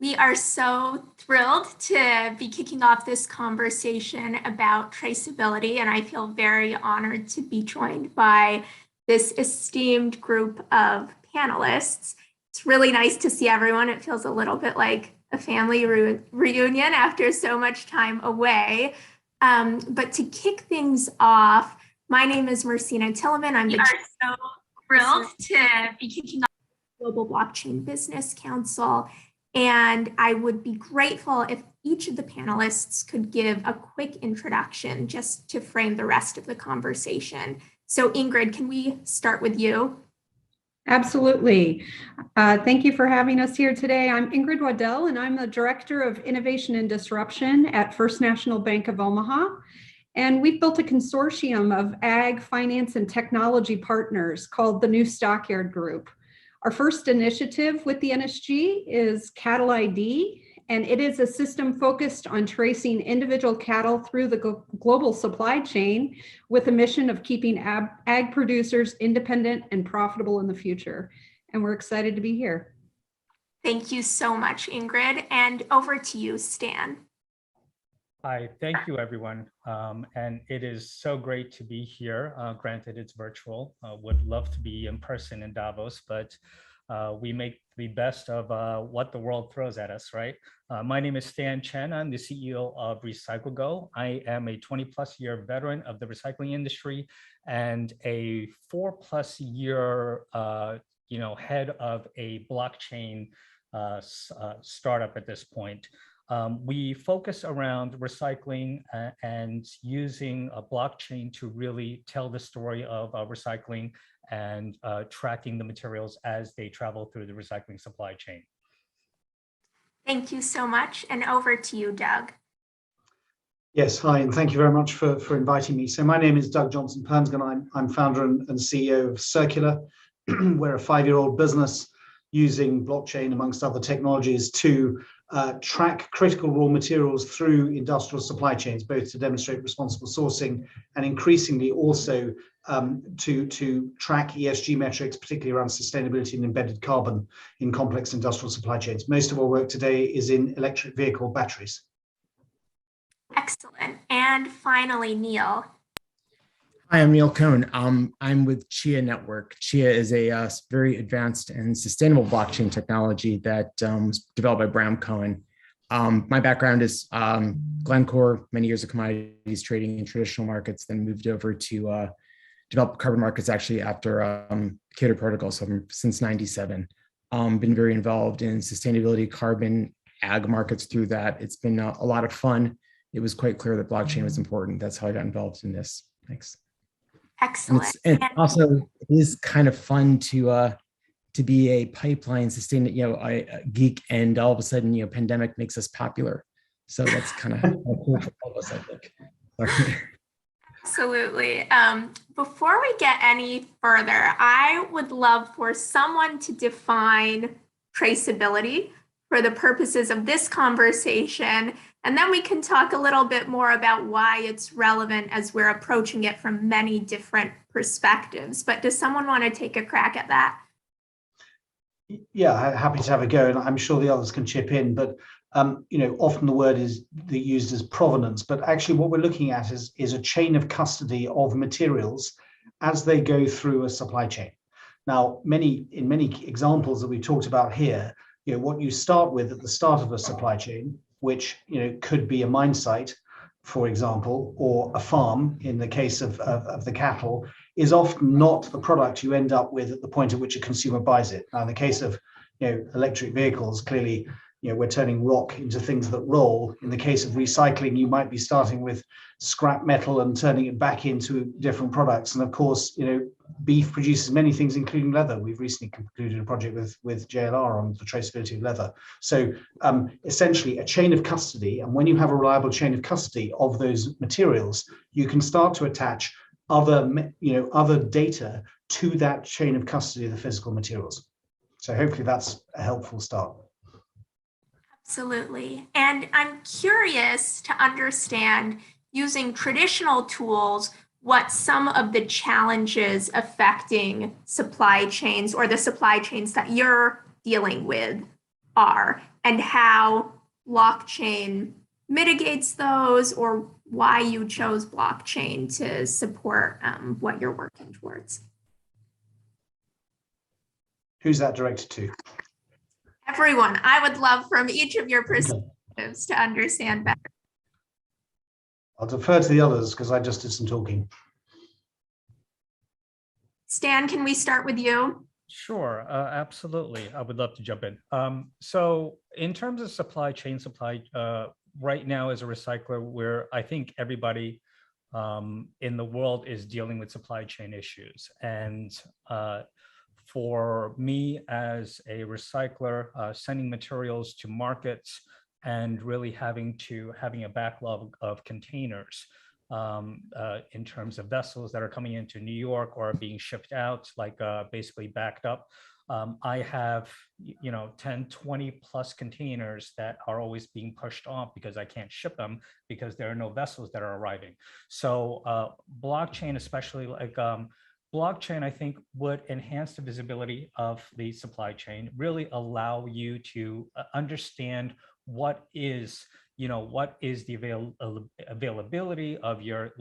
We are so thrilled to be kicking off this conversation about traceability, and I feel very honored to be joined by this esteemed group of panelists. It's really nice to see everyone. It feels a little bit like a family reunion after so much time away. But to kick things off, my name is Marcina Tilleman. I'm so thrilled to be kicking off Global Blockchain Business Council. And I would be grateful if each of the panelists could give a quick introduction just to frame the rest of the conversation. So Ingrid, can we start with you? Absolutely. Thank you for having us here today. I'm Ingrid Wadell, and I'm the Director of Innovation and Disruption at First National Bank of Omaha. And we've built a consortium of ag, finance, and technology partners called the New Stockyard Group. Our first initiative with the NSG is Cattle ID, and it is a system focused on tracing individual cattle through the global supply chain with a mission of keeping ag producers independent and profitable in the future. And we're excited to be here. Thank you so much, Ingrid. And over to you, Stan. Hi, thank you, everyone. And it is so great to be here. Granted, it's virtual. Would love to be in person in Davos, but we make the best of what the world throws at us, right? My name is Stan Chen. I'm the CEO of RecycleGo. I am a 20+ year veteran of the recycling industry and a 4+ year head of a blockchain startup at this point. We focus around recycling and using a blockchain to really tell the story of recycling and tracking the materials as they travel through the recycling supply chain. Thank you so much. And over to you, Doug. Yes, hi, and thank you very much for inviting me. So my name is Doug Johnson-Poensgen. I'm founder and CEO of Circulor. We're a 5-year-old business using blockchain, amongst other technologies, to track critical raw materials through industrial supply chains, both to demonstrate responsible sourcing and increasingly also to track ESG metrics, particularly around sustainability and embedded carbon in complex industrial supply chains. Most of our work today is in electric vehicle batteries. Excellent. And finally, Neil. Hi, I'm Neil Cohn. I'm with Chia Network. Chia is a very advanced and sustainable blockchain technology that was developed by Bram Cohn. My background is Glencore, many years of commodities trading in traditional markets, then moved over to develop carbon markets actually after Kyoto Protocol, so since '97. Been very involved in sustainability, carbon, ag markets through that. It's been a lot of fun. It was quite clear that blockchain was important. That's how I got involved in this. Thanks. Excellent. And also, it is kind of fun to be a pipeline sustained, a geek, and all of a sudden, pandemic makes us popular. So that's kind of cool for all of us, I think. Sorry. Absolutely. Before we get any further, I would love for someone to define traceability for the purposes of this conversation. And then we can talk a little bit more about why it's relevant as we're approaching it from many different perspectives. But does someone want to take a crack at that? Yeah, happy to have a go, and I'm sure the others can chip in. But often the word is used as provenance, but actually what we're looking at is a chain of custody of materials as they go through a supply chain. Now, in many examples that we talked about here, what you start with at the start of a supply chain, which could be a mine site, for example, or a farm in the case of the cattle, is often not the product you end up with at the point at which a consumer buys it. Now, in the case of electric vehicles, clearly we're turning rock into things that roll. In the case of recycling, you might be starting with scrap metal and turning it back into different products. And of course, beef produces many things, including leather. We've recently concluded a project with JLR on the traceability of leather. So essentially a chain of custody. And when you have a reliable chain of custody of those materials, you can start to attach other data to that chain of custody of the physical materials. So hopefully that's a helpful start. Absolutely. And I'm curious to understand, using traditional tools, what some of the challenges affecting supply chains or the supply chains that you're dealing with are. and how blockchain mitigates those, or why you chose blockchain to support what you're working towards. Who's that directed to? Everyone, I would love from each of your perspectives to understand better. I'll defer to the others because I just did some talking. Stan, can we start with you? Sure, absolutely. I would love to jump in. So in terms of supply chain, right now as a recycler, where I think everybody in the world is dealing with supply chain issues. And for me as a recycler, sending materials to markets and really having a backlog of containers in terms of vessels that are coming into New York or being shipped out, like basically backed up. I have, 10, 20 plus containers that are always being pushed off because I can't ship them because there are no vessels that are arriving. So blockchain, especially like blockchain, I think would enhance the visibility of the supply chain, really allow you to understand what is the availability of your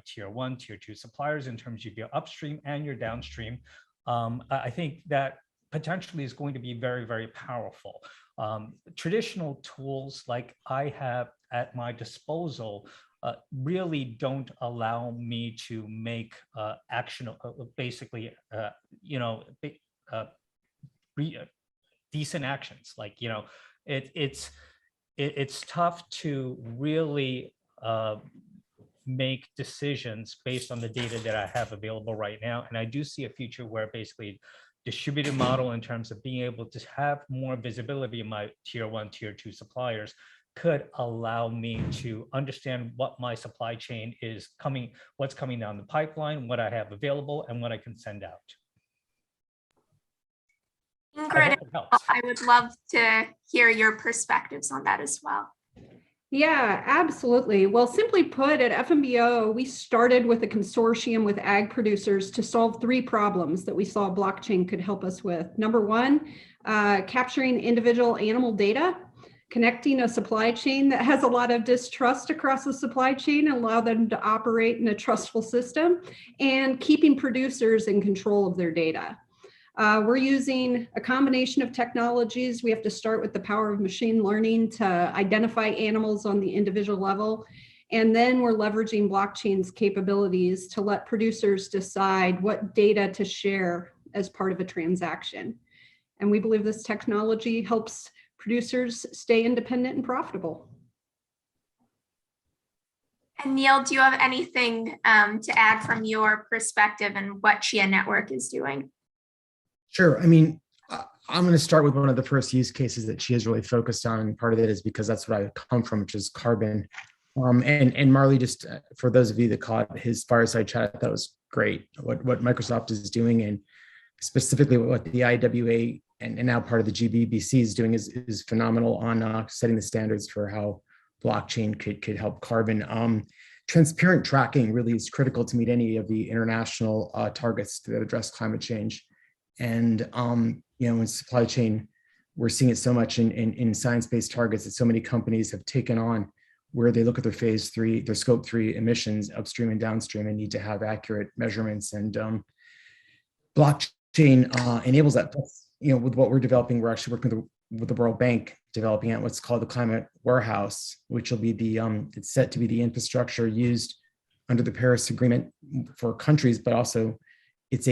tier 1, tier 2 suppliers in terms of your upstream and your downstream. I think that potentially is going to be very, very powerful. Traditional tools like I have at my disposal really don't allow me to make decent actions. Like, it's tough to really make decisions based on the data that I have available right now. And I do see a future where basically distributed model in terms of being able to have more visibility in my tier 1, tier 2 suppliers could allow me to understand what my supply chain is what's coming down the pipeline, what I have available, and what I can send out. Ingrid, I would love to hear your perspectives on that as well. Yeah, absolutely. Well, simply put, at Fmbo, we started with a consortium with ag producers to solve 3 problems that we saw blockchain could help us with. Number 1, capturing individual animal data, connecting a supply chain that has a lot of distrust across the supply chain and allow them to operate in a trustful system, and keeping producers in control of their data. We're using a combination of technologies. We have to start with the power of machine learning to identify animals on the individual level. And then we're leveraging blockchain's capabilities to let producers decide what data to share as part of a transaction. And we believe this technology helps producers stay independent and profitable. And Neil, do you have anything to add from your perspective and what Chia Network is doing? Sure. I mean, I'm going to start with one of the first use cases that Chia is really focused on. And part of it is because that's what I come from, which is carbon. And Marley, just for those of you that caught his fireside chat, that was great. What Microsoft is doing, and specifically what the IWA and now part of the GBBC is doing is phenomenal on setting the standards for how blockchain could help carbon. Transparent tracking really is critical to meet any of the international targets that address climate change. And in supply chain, we're seeing it so much in science-based targets that so many companies have taken on, where they look at their scope 3 emissions upstream and downstream and need to have accurate measurements. And blockchain enables that. With what we're developing, we're actually working with the World Bank, developing at what's called the Climate Warehouse, which will be it's set to be the infrastructure used under the Paris Agreement for countries, but also it's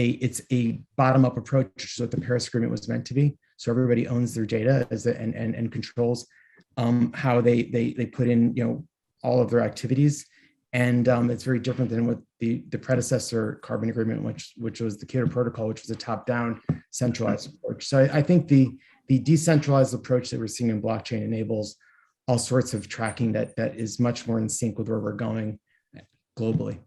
a bottom-up approach, which is what the Paris Agreement was meant to be. So everybody owns their data and controls how they put in all of their activities. And it's very different than what the predecessor carbon agreement, which was the Kyoto Protocol, which was a top-down centralized approach. So I think the decentralized approach that we're seeing in blockchain enables all sorts of tracking that is much more in sync with where we're going globally.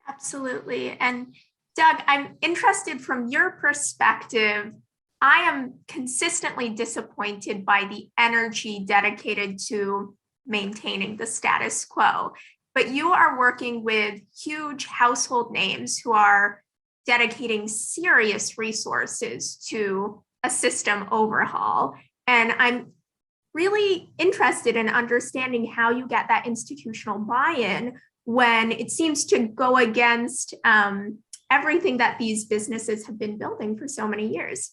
Absolutely. And Doug, I'm interested from your perspective. I am consistently disappointed by the energy dedicated to maintaining the status quo, but you are working with huge household names who are dedicating serious resources to a system overhaul. And I'm really interested in understanding how you get that institutional buy-in when it seems to go against everything that these businesses have been building for so many years.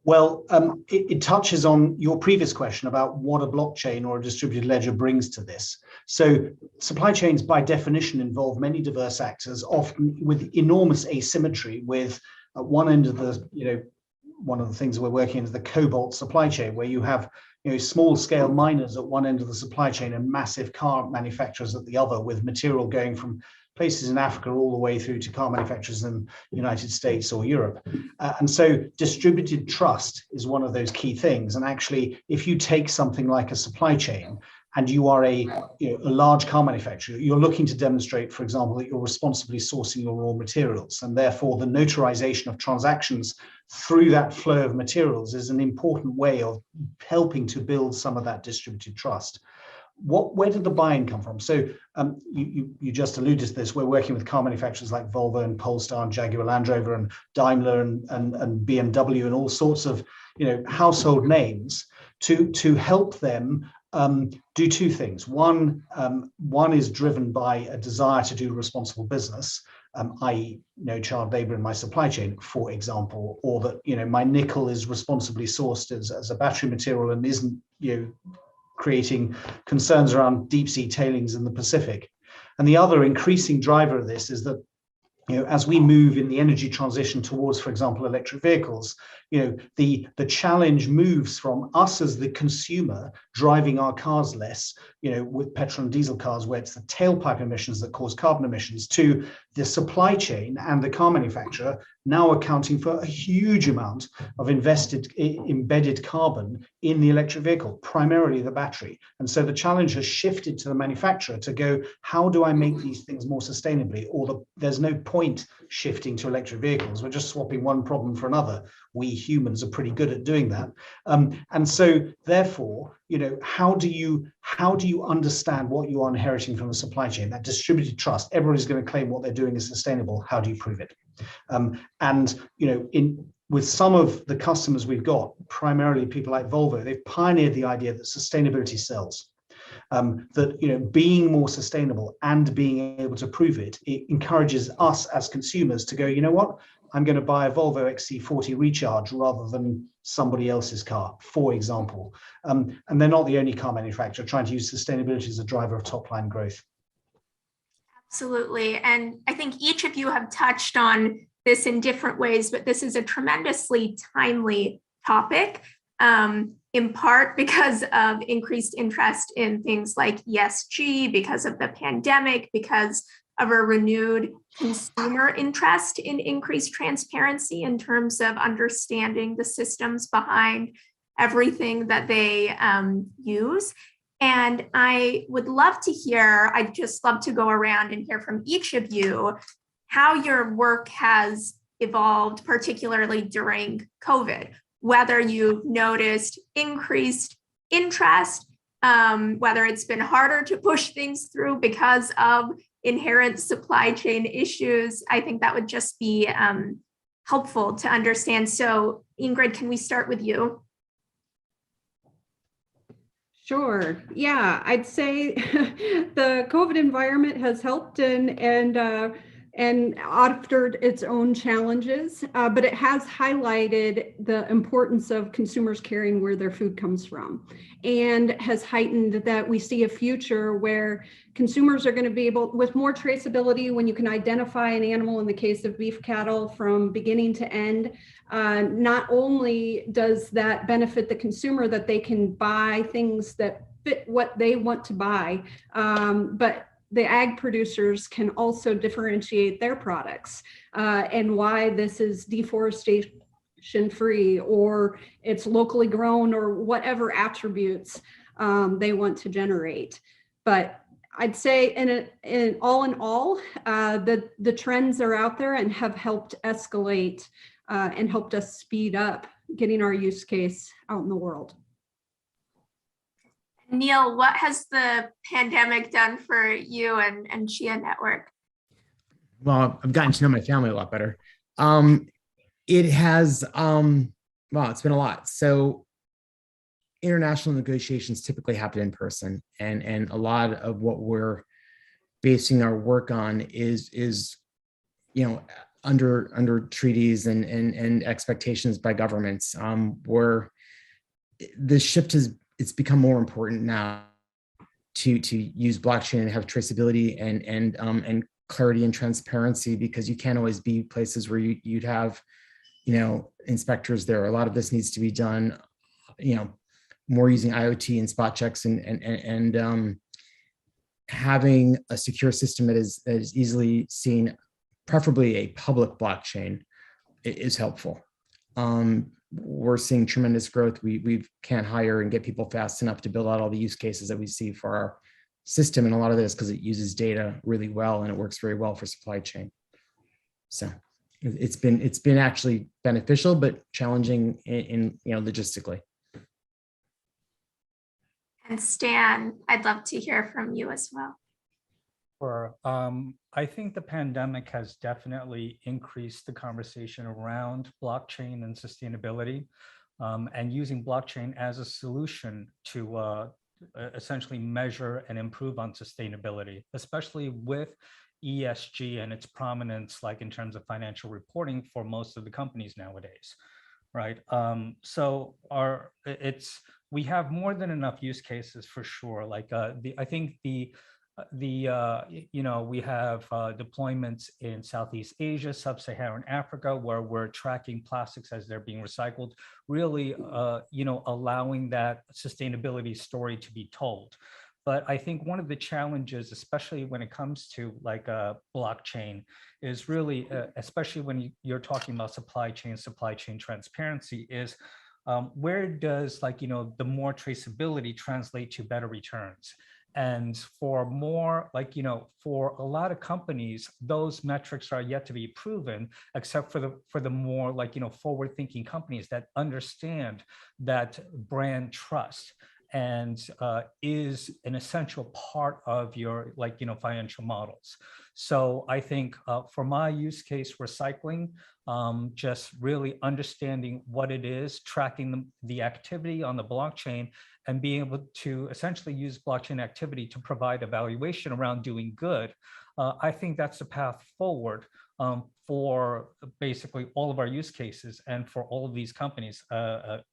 Well, it touches on your previous question about what a blockchain or a distributed ledger brings to this. So supply chains by definition involve many diverse actors, often with enormous asymmetry, with at one end of the, one of the things we're working is the cobalt supply chain, where you have small scale miners at one end of the supply chain and massive car manufacturers at the other, with material going from places in Africa all the way through to car manufacturers in the United States or Europe. And so distributed trust is one of those key things. And actually, if you take something like a supply chain and you are a large car manufacturer, you're looking to demonstrate, for example, that you're responsibly sourcing your raw materials. And therefore, the notarization of transactions through that flow of materials is an important way of helping to build some of that distributed trust. Where did the buy-in come from? So you just alluded to this. We're working with car manufacturers like Volvo and Polestar and Jaguar Land Rover and Daimler and BMW and all sorts of household names to help them do two things. One is driven by a desire to do responsible business, i.e. no child labor in my supply chain, for example, or that my nickel is responsibly sourced as a battery material and isn't creating concerns around deep sea tailings in the Pacific. And the other increasing driver of this is that as we move in the energy transition towards, for example, electric vehicles, the challenge moves from us as the consumer driving our cars less, with petrol and diesel cars, where it's the tailpipe emissions that cause carbon emissions, to the supply chain and the car manufacturer now accounting for a huge amount of embedded carbon in the electric vehicle, primarily the battery. And so the challenge has shifted to the manufacturer to go, how do I make these things more sustainably? Or there's no point shifting to electric vehicles. We're just swapping one problem for another. We humans are pretty good at doing that. And so therefore, how do you understand what you are inheriting from the supply chain? That distributed trust, everybody's going to claim what they're doing is sustainable. How do you prove it? With some of the customers we've got, primarily people like Volvo, they've pioneered the idea that sustainability sells. That being more sustainable and being able to prove it encourages us as consumers to go, what? I'm going to buy a Volvo XC40 Recharge rather than somebody else's car, for example. And they're not the only car manufacturer trying to use sustainability as a driver of top line growth. Absolutely. And I think each of you have touched on this in different ways, but this is a tremendously timely topic, in part because of increased interest in things like ESG, because of the pandemic, because of a renewed consumer interest in increased transparency in terms of understanding the systems behind everything that they use. And I would love to hear, I'd just love to go around and hear from each of you how your work has evolved, particularly during COVID, whether you've noticed increased interest, whether it's been harder to push things through because of inherent supply chain issues. I think that would just be helpful to understand. So Ingrid, can we start with you? Sure. Yeah, I'd say the COVID environment has helped and offered its own challenges, but it has highlighted the importance of consumers caring where their food comes from, and has heightened that we see a future where consumers are going to be able, with more traceability, when you can identify an animal, in the case of beef cattle, from beginning to end. Not only does that benefit the consumer, that they can buy things that fit what they want to buy, but the ag producers can also differentiate their products and why this is deforestation free, or it's locally grown, or whatever attributes they want to generate. But I'd say in all, the trends are out there and have helped escalate and helped us speed up getting our use case out in the world. Neil, what has the pandemic done for you and Chia Network? Well, I've gotten to know my family a lot better. It has, well, it's been a lot. So international negotiations typically happen in person, and a lot of what we're basing our work on is under treaties and expectations by governments, where the shift it's become more important now to use blockchain and have traceability and clarity and transparency, because you can't always be places where you'd have inspectors there. A lot of this needs to be done more using IoT and spot checks and having a secure system that is easily seen, preferably a public blockchain, is helpful. We're seeing tremendous growth. We can't hire and get people fast enough to build out all the use cases that we see for our system. And a lot of this because it uses data really well and it works very well for supply chain. So it's been actually beneficial, but challenging in logistically. And Stan, I'd love to hear from you as well. Sure. I think the pandemic has definitely increased the conversation around blockchain and sustainability, and using blockchain as a solution to essentially measure and improve on sustainability, especially with ESG and its prominence, like in terms of financial reporting for most of the companies nowadays, right? So we have more than enough use cases for sure. Like I think we have deployments in Southeast Asia, Sub-Saharan Africa, where we're tracking plastics as they're being recycled, really, allowing that sustainability story to be told. But I think one of the challenges, especially when it comes to like blockchain, is really, especially when you're talking about supply chain transparency, is where does the more traceability translate to better returns? And for more, for a lot of companies, those metrics are yet to be proven, except for the more forward-thinking companies that understand that brand trust and is an essential part of your financial models. So I think for my use case, recycling, just really understanding what it is, tracking the activity on the blockchain, and being able to essentially use blockchain activity to provide evaluation around doing good. I think that's the path forward for basically all of our use cases and for all of these companies,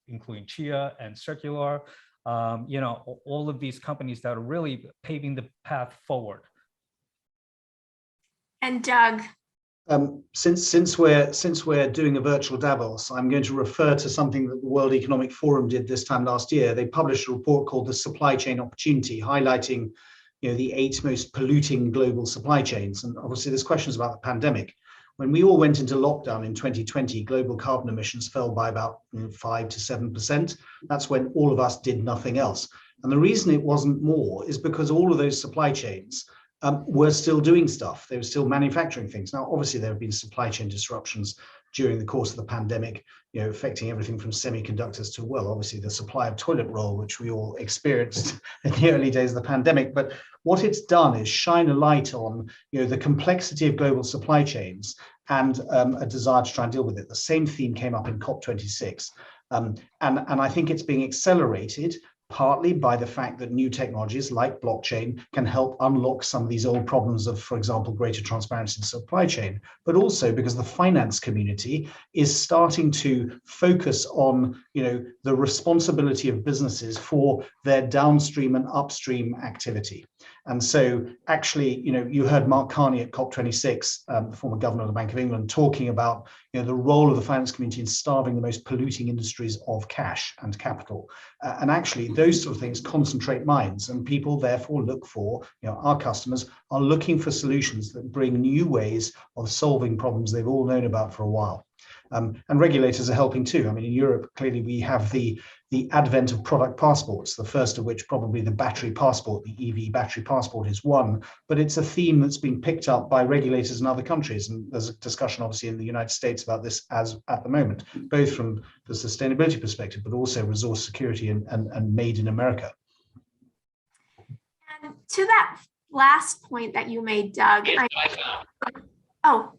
including Chia and Circulor, all of these companies that are really paving the path forward. And Doug. Since we're doing a virtual Davos, I'm going to refer to something that the World Economic Forum did this time last year. They published a report called the Supply Chain Opportunity, highlighting the 8 most polluting global supply chains. And obviously there's questions about the pandemic. When we all went into lockdown in 2020, global carbon emissions fell by about 5 to 7%. That's when all of us did nothing else. And the reason it wasn't more is because all of those supply chains were still doing stuff. They were still manufacturing things. Now, obviously, there have been supply chain disruptions during the course of the pandemic, affecting everything from semiconductors to, well, obviously the supply of toilet roll, which we all experienced in the early days of the pandemic. But what it's done is shine a light on, the complexity of global supply chains and a desire to try and deal with it. The same theme came up in COP26. And I think it's being accelerated partly by the fact that new technologies like blockchain can help unlock some of these old problems of, for example, greater transparency in supply chain, but also because the finance community is starting to focus on, the responsibility of businesses for their downstream and upstream activity. And so actually, you heard Mark Carney at COP26, the former governor of the Bank of England, talking about, the role of the finance community in starving the most polluting industries of cash and capital. And actually, those sort of things concentrate minds, and people therefore look for, our customers are looking for solutions that bring new ways of solving problems they've all known about for a while. And regulators are helping too. I mean, in Europe, clearly we have the advent of product passports, the first of which probably the battery passport, the EV battery passport is one, but it's a theme that's been picked up by regulators in other countries. And there's a discussion obviously in the United States about this as at the moment, both from the sustainability perspective, but also resource security and made in America. And to that last point that you made, Doug, oh,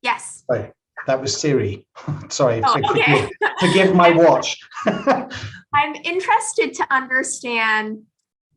yes. Right. That was Siri. Sorry, Oh, okay. forgive my watch. I'm interested to understand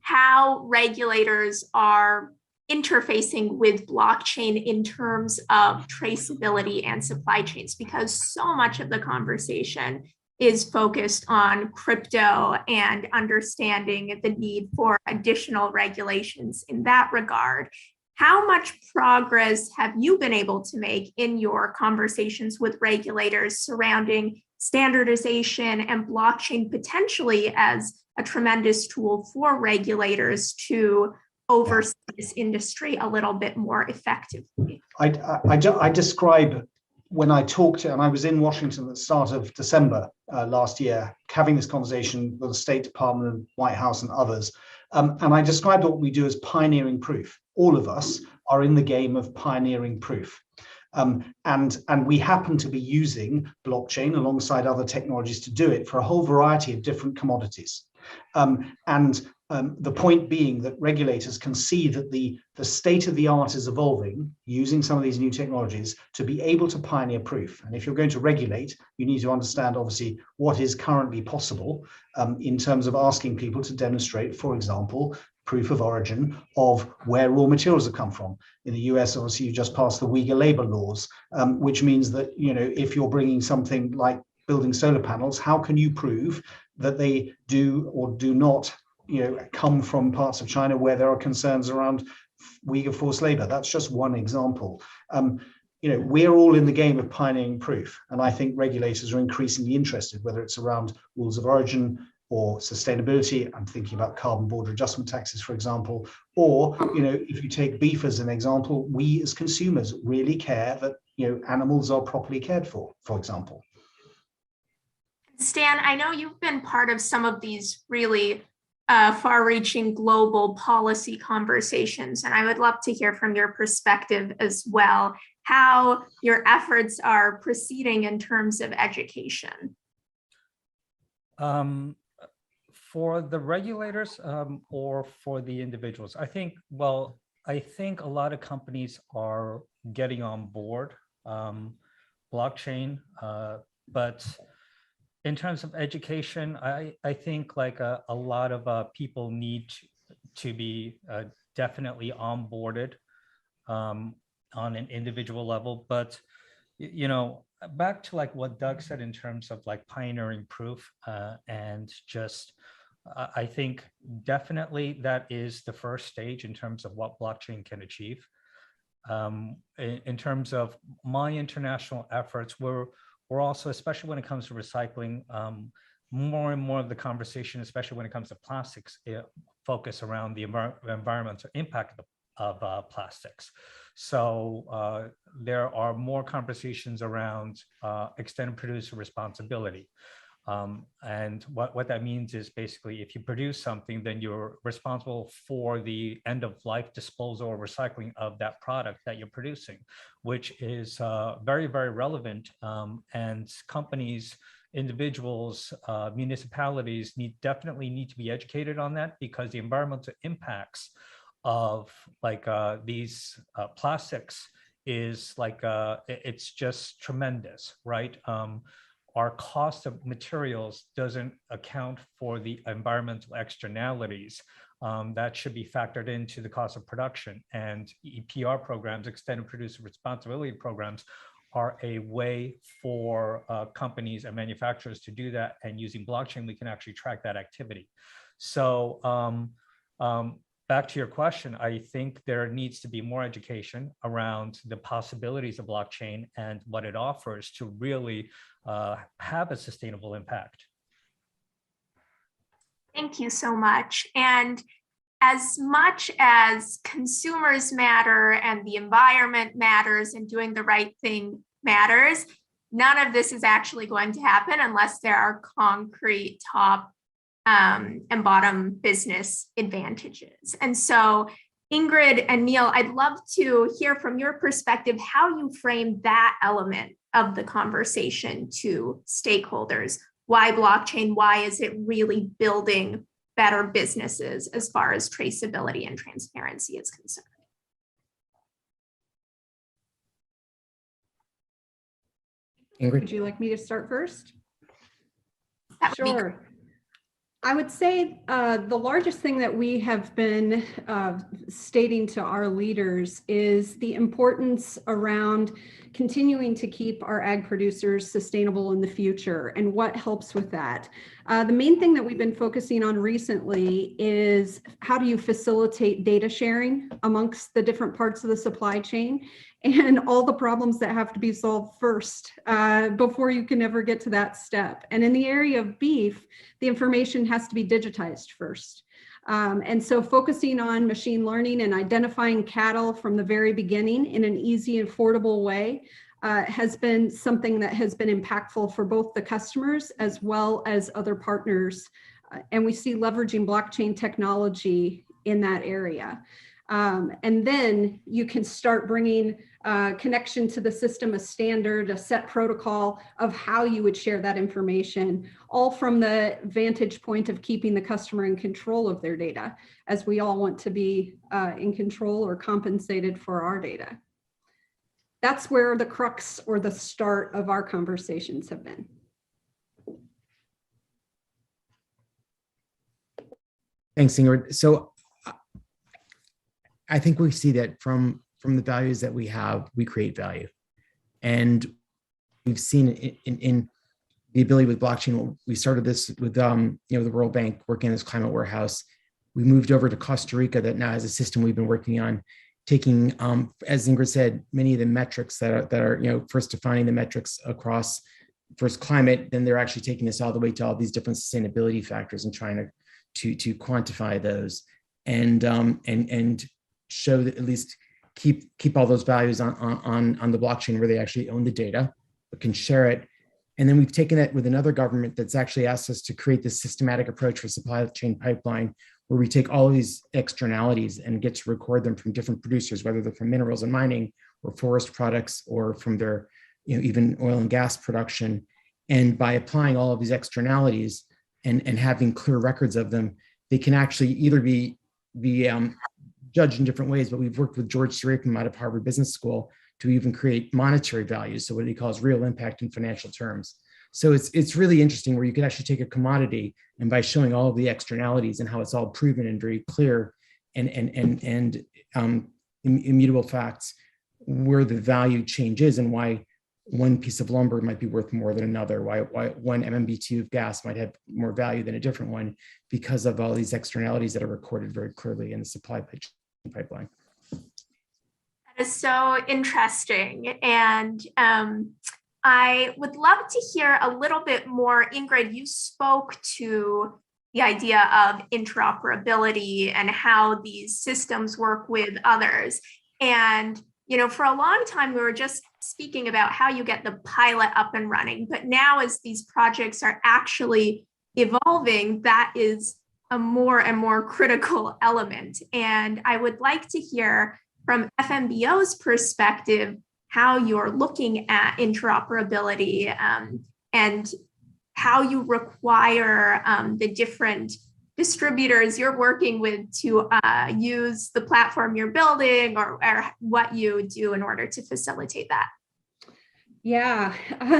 how regulators are interfacing with blockchain in terms of traceability and supply chains, because so much of the conversation is focused on crypto and understanding the need for additional regulations in that regard. How much progress have you been able to make in your conversations with regulators surrounding standardization and blockchain potentially as a tremendous tool for regulators to oversee this industry a little bit more effectively? I describe when I talked to, and I was in Washington at the start of December last year, having this conversation with the State Department, White House, and others. And I described what we do as pioneering proof. All of us are in the game of pioneering proof. And we happen to be using blockchain alongside other technologies to do it for a whole variety of different commodities. The point being that regulators can see that the state of the art is evolving using some of these new technologies to be able to pioneer proof. And if you're going to regulate, you need to understand, obviously, what is currently possible in terms of asking people to demonstrate, for example, proof of origin of where raw materials have come from. In the US, obviously, you just passed the Uyghur labor laws, which means that, you know, if you're bringing something like building solar panels, how can you prove that they do or do not, you know, come from parts of China where there are concerns around Uyghur forced labor? That's just one example. You know, we're all in the game of pioneering proof, and I think regulators are increasingly interested, whether it's around rules of origin or sustainability. I'm thinking about carbon border adjustment taxes, for example, or, you know, if you take beef as an example, we as consumers really care that, you know, animals are properly cared for example. Stan, I know you've been part of some of these really far-reaching global policy conversations, and I would love to hear from your perspective as well, how your efforts are proceeding in terms of education. For the regulators or for the individuals, I think a lot of companies are getting on board blockchain, but in terms of education, I think like a lot of people need to be definitely onboarded on an individual level. But, you know, back to like what Doug said in terms of like pioneering proof and just, I think definitely that is the first stage in terms of what blockchain can achieve. In terms of my international efforts, we're also, especially when it comes to recycling, more and more of the conversation, especially when it comes to plastics, focus around the environmental impact of plastics. So there are more conversations around extended producer responsibility. And what that means is basically if you produce something, then you're responsible for the end of life disposal or recycling of that product that you're producing, which is very, very relevant. And companies, individuals, municipalities definitely need to be educated on that, because the environmental impacts of like these plastics is like, it's just tremendous, right? Our cost of materials doesn't account for the environmental externalities that should be factored into the cost of production. And EPR programs, extended producer responsibility programs, are a way for companies and manufacturers to do that. And using blockchain, we can actually track that activity. So back to your question, I think there needs to be more education around the possibilities of blockchain and what it offers to really have a sustainable impact. Thank you so much. And as much as consumers matter and the environment matters and doing the right thing matters, none of this is actually going to happen unless there are concrete top and bottom business advantages. And so Ingrid and Neil, I'd love to hear from your perspective how you frame that element of the conversation to stakeholders. Why blockchain? Why is it really building better businesses as far as traceability and transparency is concerned? Would Ingrid? you like me to start first? That would be Sure. I would say the largest thing that we have been stating to our leaders is the importance around continuing to keep our ag producers sustainable in the future and what helps with that. The main thing that we've been focusing on recently is how do you facilitate data sharing amongst the different parts of the supply chain and all the problems that have to be solved first before you can ever get to that step. And in the area of beef, the information has to be digitized first. And so focusing on machine learning and identifying cattle from the very beginning in an easy and affordable way has been something that has been impactful for both the customers as well as other partners. And we see leveraging blockchain technology in that area. And then you can start bringing connection to the system, a standard, a set protocol of how you would share that information, all from the vantage point of keeping the customer in control of their data, as we all want to be in control or compensated for our data. That's where the crux or the start of our conversations have been. Thanks, Ingrid. So I think we see that from the values that we have, we create value. And we've seen in the ability with blockchain, we started this with the World Bank working in this climate warehouse. We moved over to Costa Rica that now has a system we've been working on, taking, as Ingrid said, many of the metrics that are first defining the metrics across first climate, then they're actually taking this all the way to all these different sustainability factors and trying to quantify those and show that at least keep all those values on the blockchain where they actually own the data, but can share it. And then we've taken that with another government that's actually asked us to create this systematic approach for supply chain pipeline, where we take all of these externalities and get to record them from different producers, whether they're from minerals and mining or forest products or from their, even oil and gas production. And by applying all of these externalities and having clear records of them, they can actually either be judged in different ways, but we've worked with George Rapino out of Harvard Business School to even create monetary values, so what he calls real impact in financial terms. So it's really interesting where you can actually take a commodity and by showing all of the externalities and how it's all proven and very clear and immutable facts where the value change is and why one piece of lumber might be worth more than another, why one MMBTU of gas might have more value than a different one because of all these externalities that are recorded very clearly in the supply pipeline. That is so interesting. And I would love to hear a little bit more. Ingrid, you spoke to the idea of interoperability and how these systems work with others. And, for a long time, we were just speaking about how you get the pilot up and running. But now as these projects are actually evolving, that is a more and more critical element. And I would like to hear from Fmbo's perspective how you're looking at interoperability and how you require the different distributors you're working with to use the platform you're building or what you do in order to facilitate that. Yeah,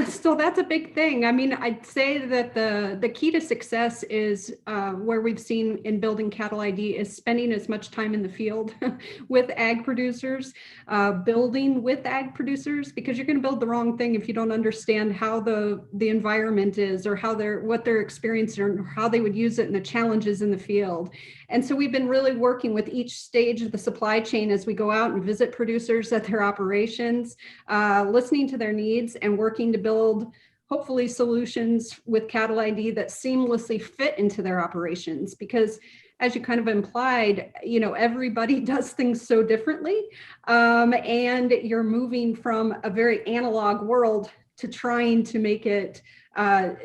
so that's a big thing. I mean, I'd say that the key to success is where we've seen in building Cattle ID is spending as much time in the field with ag producers, building with ag producers, because you're going to build the wrong thing if you don't understand how the environment is or what they're experiencing or how they would use it and the challenges in the field. And so we've been really working with each stage of the supply chain as we go out and visit producers at their operations, listening to their needs and working to build hopefully solutions with Cattle ID that seamlessly fit into their operations. Because as you kind of implied, everybody does things so differently. And you're moving from a very analog world to trying to make it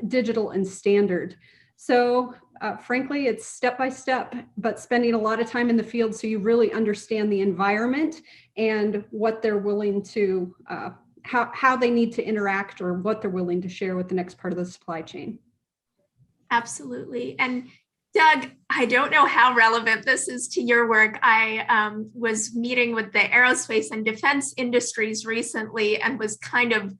digital and standard. So frankly, it's step by step, but spending a lot of time in the field so you really understand the environment and what they're willing to, how they need to interact or what they're willing to share with the next part of the supply chain. Absolutely. And Doug, I don't know how relevant this is to your work. I was meeting with the aerospace and defense industries recently and was kind of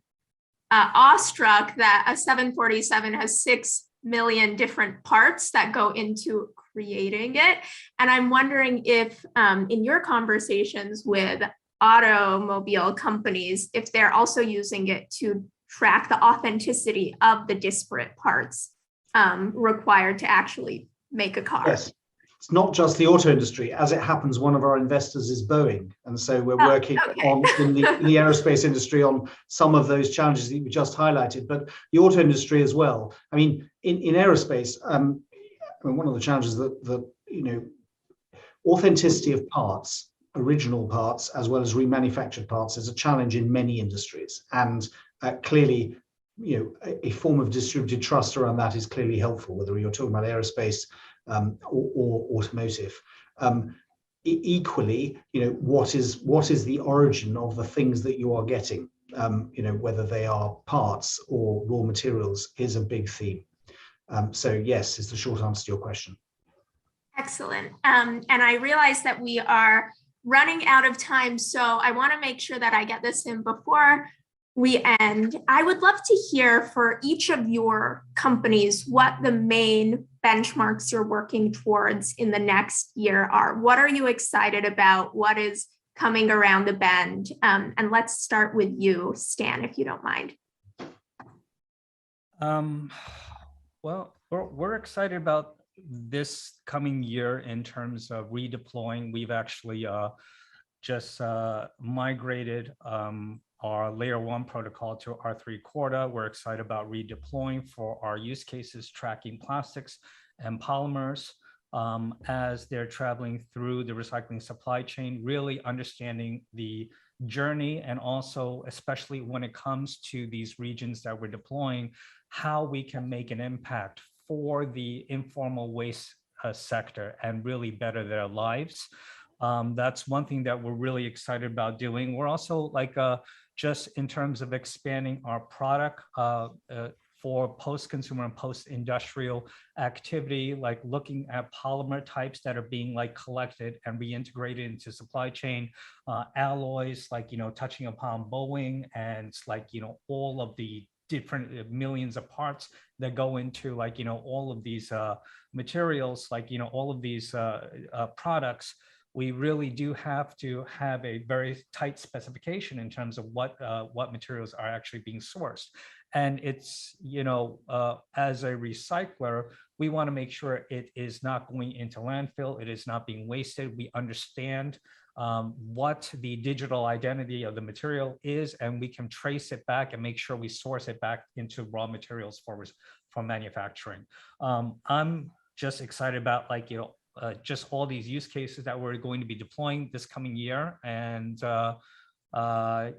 awestruck that a 747 has 6 million different parts that go into creating it. And I'm wondering if in your conversations with automobile companies, if they're also using it to track the authenticity of the disparate parts required to actually make a car. Yes. It's not just the auto industry. As it happens, one of our investors is Boeing. And so we're working on in the aerospace industry on some of those challenges that you just highlighted, but the auto industry as well. I mean, in aerospace, I mean, one of the challenges that authenticity of parts, original parts, as well as remanufactured parts is a challenge in many industries. And clearly, a form of distributed trust around that is clearly helpful, whether you're talking about aerospace or automotive. Equally, what is the origin of the things that you are getting, whether they are parts or raw materials, is a big theme. So yes, is the short answer to your question. Excellent. And I realize that we are running out of time, so I want to make sure that I get this in before we end. I would love to hear for each of your companies what the main benchmarks you're working towards in the next year are. What are you excited about? What is coming around the bend? And let's start with you, Stan, if you don't mind. Well, we're excited about this coming year in terms of redeploying. We've actually just migrated our layer 1 protocol to R3 Corda. We're excited about redeploying for our use cases, tracking plastics and polymers as they're traveling through the recycling supply chain, really understanding the journey, and also, especially when it comes to these regions that we're deploying, how we can make an impact for the informal waste sector and really better their lives. That's one thing that we're really excited about doing. We're also just in terms of expanding our product for post-consumer and post-industrial activity, like looking at polymer types that are being collected and reintegrated into supply chain, alloys, touching upon Boeing, and all of the different millions of parts that go into all of these materials, all of these products. We really do have to have a very tight specification in terms of what materials are actually being sourced. And it's, as a recycler, we want to make sure it is not going into landfill, it is not being wasted. We understand what the digital identity of the material is, and we can trace it back and make sure we source it back into raw materials for manufacturing. I'm just excited about just all these use cases that we're going to be deploying this coming year. And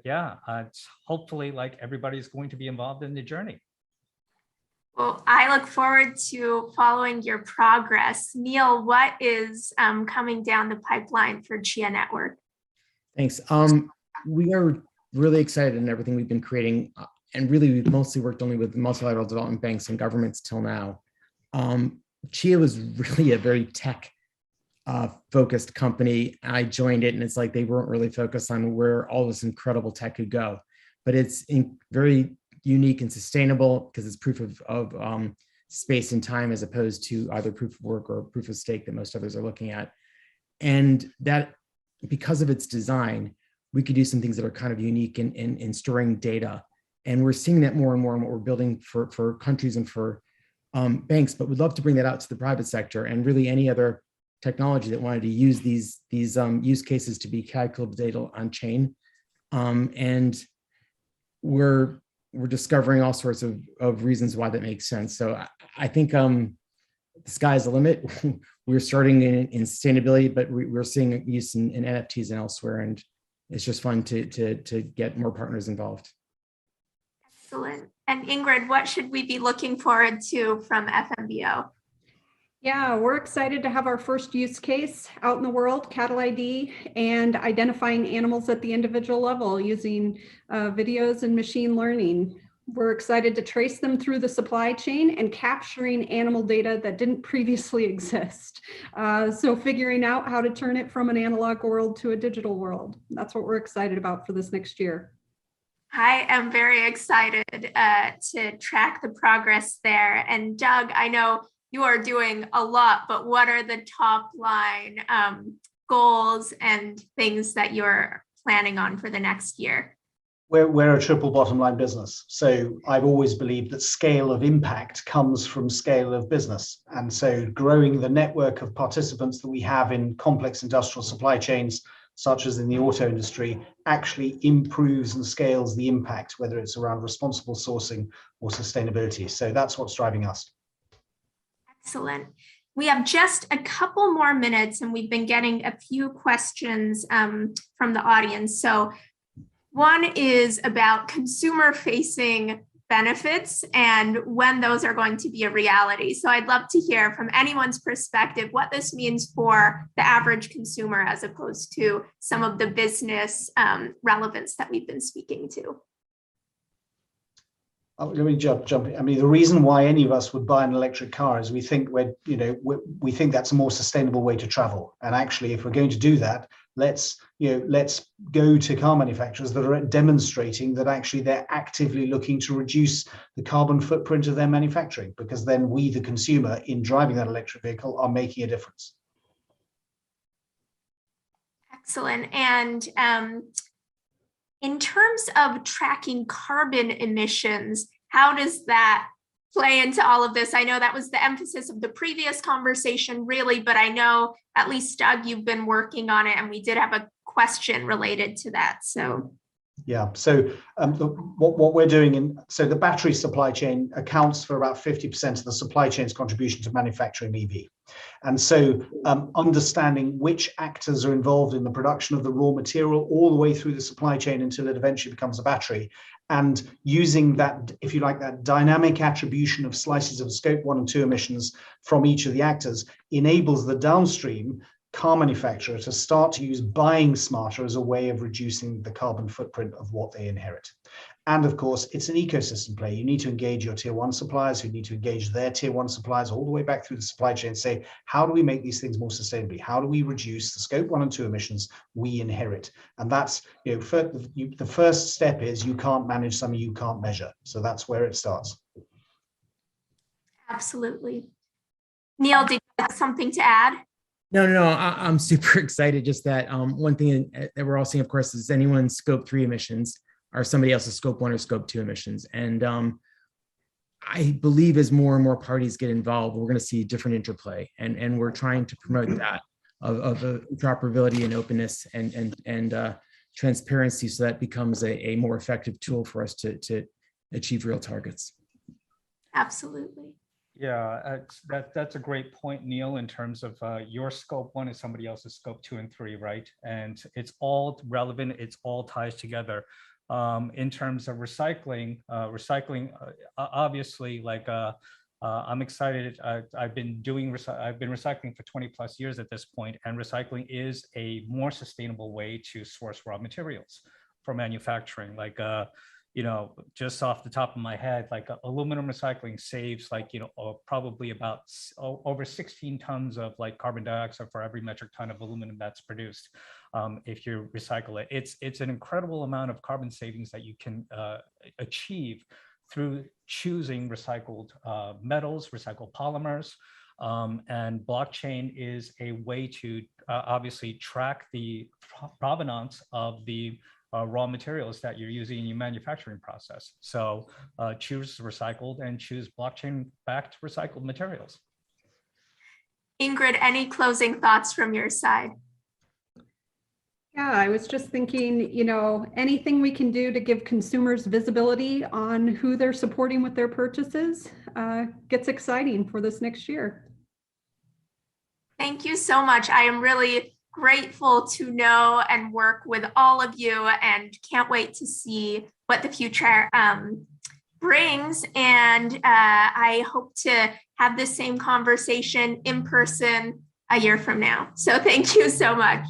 it's hopefully everybody's going to be involved in the journey. Well, I look forward to following your progress. Neil, what is coming down the pipeline for Chia Network? Thanks. We are really excited in everything we've been creating, and really we've mostly worked only with multilateral development banks and governments till now. Chia was really a very tech focused company. I joined it and it's they weren't really focused on where all this incredible tech could go, but it's very unique and sustainable because it's proof of space and time, as opposed to either proof of work or proof of stake that most others are looking at. And that, because of its design, we could do some things that are kind of unique in storing data. And we're seeing that more and more in what we're building for countries and for banks, but we'd love to bring that out to the private sector and really any other technology that wanted to use these use cases to be calculable data on chain. And we're discovering all sorts of reasons why that makes sense. So I think the sky's the limit. We're starting in sustainability, but we're seeing use in NFTs and elsewhere, and it's just fun to get more partners involved. Excellent. And Ingrid, what should we be looking forward to from Fmbo? Yeah, we're excited to have our first use case out in the world, cattle ID, and identifying animals at the individual level using videos and machine learning. We're excited to trace them through the supply chain and capturing animal data that didn't previously exist. So figuring out how to turn it from an analog world to a digital world. That's what we're excited about for this next year. I am very excited to track the progress there. And Doug, I know you are doing a lot, but what are the top line goals and things that you're planning on for the next year? We're a triple bottom line business. So I've always believed that scale of impact comes from scale of business. And so growing the network of participants that we have in complex industrial supply chains, such as in the auto industry, actually improves and scales the impact, whether it's around responsible sourcing or sustainability. So that's what's driving us. Excellent. We have just a couple more minutes and we've been getting a few questions from the audience. So one is about consumer-facing benefits and when those are going to be a reality. So I'd love to hear from anyone's perspective what this means for the average consumer as opposed to some of the business relevance that we've been speaking to. Let me jump in. I mean, the reason why any of us would buy an electric car is we think we think that's a more sustainable way to travel. And actually, if we're going to do that, let's go to car manufacturers that are demonstrating that actually they're actively looking to reduce the carbon footprint of their manufacturing, because then we, the consumer, in driving that electric vehicle, are making a difference. Excellent. And in terms of tracking carbon emissions, how does that play into all of this? I know that was the emphasis of the previous conversation, really, but I know at least, Doug, you've been working on it, and we did have a question related to that. So, yeah. So what we're doing so the battery supply chain accounts for about 50% of the supply chain's contribution to manufacturing EV. And so understanding which actors are involved in the production of the raw material all the way through the supply chain until it eventually becomes a battery, and using that, if you like, that dynamic attribution of slices of scope 1 and 2 emissions from each of the actors enables the downstream car manufacturer to start to use buying smarter as a way of reducing the carbon footprint of what they inherit. And of course, it's an ecosystem play. You need to engage your tier 1 suppliers, who need to engage their tier 1 suppliers all the way back through the supply chain and say, how do we make these things more sustainably? How do we reduce the scope 1 and 2 emissions we inherit? And that's, the first step is you can't manage something you can't measure. So that's where it starts. absolutely. Neil, did you have something to add? No, I'm super excited. Just that one thing that we're all seeing, of course, is anyone's scope 3 emissions or somebody else's scope 1 or scope 2 emissions. And I believe as more and more parties get involved, we're going to see different interplay. And we're trying to promote that of interoperability and openness and transparency, so that becomes a more effective tool for us to achieve real targets. Absolutely. Yeah, that's a great point, Neil, in terms of your scope 1 is somebody else's scope 2 and 3, right? And it's all relevant, it's all ties together. In terms of recycling, obviously, like I'm excited. I've been recycling for 20 plus years at this point, and recycling is a more sustainable way to source raw materials for manufacturing. Like just off the top of my head, like aluminum recycling saves probably about over 16 tons of like carbon dioxide for every metric ton of aluminum that's produced. If you recycle it, it's an incredible amount of carbon savings that you can achieve through choosing recycled metals, recycled polymers. And blockchain is a way to obviously track the provenance of the raw materials that you're using in your manufacturing process. So choose recycled and choose blockchain-backed recycled materials. Ingrid, any closing thoughts from your side? Yeah, I was just thinking, anything we can do to give consumers visibility on who they're supporting with their purchases gets exciting for this next year. Thank you so much. I am really grateful to know and work with all of you, and can't wait to see what the future brings. And I hope to have the same conversation in person a year from now. So thank you so much.